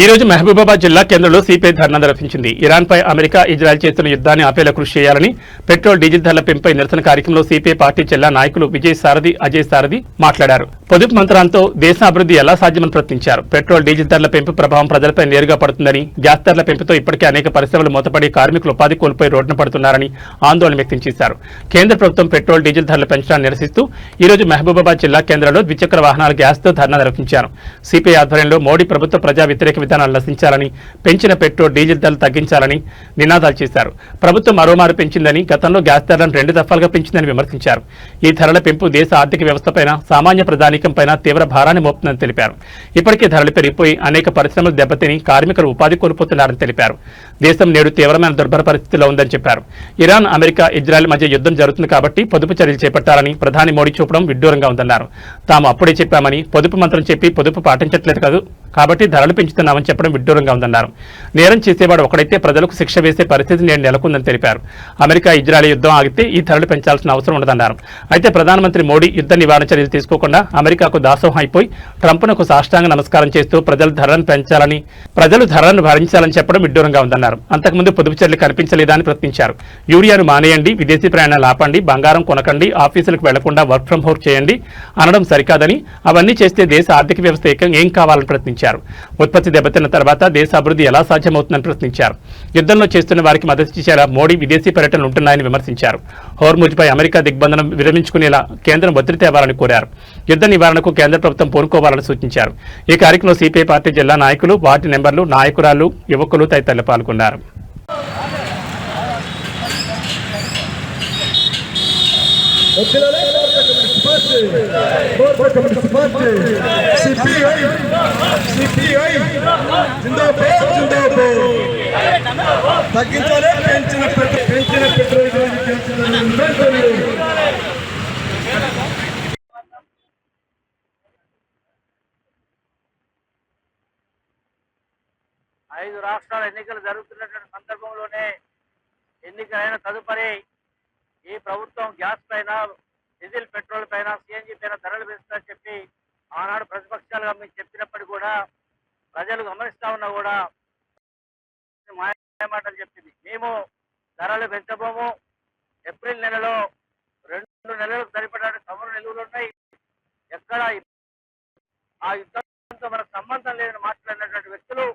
ఈ రోజు మహబూబాబాద్ జిల్లా కేంద్రంలో సిపిఐ ధర్నా నిర్వహించింది. ఇరాన్పై అమెరికా, ఇజ్రాయెల్ చేస్తున్న యుద్ధాన్ని ఆపేలా కృషి చేయాలని, పెట్రోల్, డీజిల్ ధరల పెంపుపై నిరసన కార్యక్రమంలో సిపిఐ పార్టీ జిల్లా నాయకులు విజయ్ సారథి, అజయ్ సారథి మాట్లాడారు. పొదుపు మంత్రాంతో దేశ అభివృద్ధి ఎలా సాధ్యమని ప్రశ్నించారు. పెట్రోల్, డీజిల్ ధరల పెంపు ప్రభావం ప్రజలపై నేరుగా పడుతుందని, గ్యాస్ ధరల పెంపుతో ఇప్పటికే అనేక పరిశ్రమలు మూతపడి కార్మికులు ఉపాధి కోల్పోయి రోడ్డున పడుతున్నారని ఆందోళన వ్యక్తం చేశారు. కేంద్ర ప్రభుత్వం పెట్రోల్, డీజిల్ ధరల పెంచడాన్ని నిరసిస్తూ ఈ రోజు మహబూబాబాద్ జిల్లా కేంద్రంలో ద్విచక్ర వాహనాల గ్యాస్తో ధర్నా నిర్వహించారు. సిపిఐ ఆధ్వర్యంలో మోడీ ప్రభుత్వ ప్రజా వ్యతిరేక విధానాలు నశించాలని, పెంచిన పెట్రోల్, డీజిల్ ధరలు తగ్గించాలని నినాదాలు చేశారు. ప్రభుత్వం మరోమారు పెంచిందని, గతంలో గ్యాస్ ధరలను 2 దఫాలుగా పెంచిందని విమర్శించారు. ఈ ధరల పెంపు దేశ ఆర్థిక వ్యవస్థపైన, సామాన్య ప్రజానీకంపైన తీవ్ర భారాన్ని మోపుతుందని తెలిపారు. ఇప్పటికే ధరలు పెరిగిపోయి అనేక పరిశ్రమలు దెబ్బతిని కార్మికులు ఉపాధి కోల్పోతున్నారని తెలిపారు. దేశం నేడు తీవ్రమైన దుర్భర పరిస్థితిలో ఉందని చెప్పారు. ఇరాన్, అమెరికా, ఇజ్రాయెల్ మధ్య యుద్ధం జరుగుతుంది కాబట్టి పొదుపు చర్యలు చేపట్టాలని ప్రధాని మోడీ చూపడం విడ్డూరంగా ఉందన్నారు. తాము అప్పుడే చెప్పామని, పొదుపు మంత్రం చెప్పి పొదుపు పాటించట్లేదు కాదు కాబట్టి ధరలు పెంచుతున్నామని చెప్పడం విడ్డూరంగా ఉందన్నారు. నేరం చేసేవాడు ఒకడైతే ప్రజలకు శిక్ష వేసే పరిస్థితి నేడు నెలకొందని తెలిపారు. అమెరికా, ఇజ్రాయెల్ యుద్ధం ఆగితే ఈ ధరలు పెంచాల్సిన అవసరం ఉండదన్నారు. అయితే ప్రధానమంత్రి మోడీ యుద్ధ నివారణ చర్యలు తీసుకోకుండా అమెరికాకు దాసోహం అయిపోయి ట్రంప్నకు సాష్టాంగ నమస్కారం చేస్తూ ప్రజలు ధరలను భరించాలని చెప్పడం విడ్డూరంగా ఉందన్నారు. అంతకుముందు పొదుపు చర్యలు కనిపించలేదా అని ప్రశ్నించారు. యూరియాను మానేయండి, విదేశీ ప్రయాణాలు ఆపండి, బంగారం కొనకండి, ఆఫీసులకు వెళ్లకుండా వర్క్ ఫ్రం హోమ్ చేయండి అనడం సరికాదని, అవన్నీ చేస్తే దేశ ఆర్థిక వ్యవస్థ ఏం కావాలని ప్రశ్నించారు. ఉత్పత్తి దెబ్బతిన్న తర్వాత దేశ అభివృద్ధి ఎలా సాధ్యమవుతుందని ప్రశ్నించారు. యుద్ధంలో చేస్తున్న వారికి మద్దతు ఇచ్చేలా మోడీ విదేశీ పర్యటనలు ఉంటున్నాయని విమర్శించారు. హోర్ముజ్పై అమెరికా దిగ్బంధనం విరమించుకునేలా కేంద్రం ఒత్తిడి తేవాలని కోరారు. యుద్ధ నివారణకు కేంద్ర ప్రభుత్వం పూనుకోవాలని సూచించారు. ఈ కార్యక్రమంలో సిపిఐ పార్టీ జిల్లా నాయకులు, వార్డు మెంబర్లు, నాయకురాలు, యువకులు తదితరులు పాల్గొన్నారు. తగ్గించాలి, పెంచిన పెట్రోల్ 5 రాష్ట్రాల ఎన్నికలు జరుగుతున్నటువంటి సందర్భంలోనే ఎన్నికలైన తదుపరి ఈ ప్రభుత్వం గ్యాస్ పైన, డీజిల్, పెట్రోల్ పైన, సిఎన్జి పైన ధరలు పెంచుతారని చెప్పి ఆనాడు ప్రతిపక్షాలుగా మీకు చెప్పినప్పటికీ కూడా ప్రజలు గమనిస్తా ఉన్నా కూడా మాటలు చెప్పింది. మేము ధరలు పెంచబోము, ఏప్రిల్ నెలలో 2 నెలలకు సరిపడడానికి చమురు నిలువలు ఉన్నాయి, ఎక్కడ ఆ యుద్ధంతో మనకు సంబంధం లేదని మాట్లాడినటువంటి వ్యక్తులు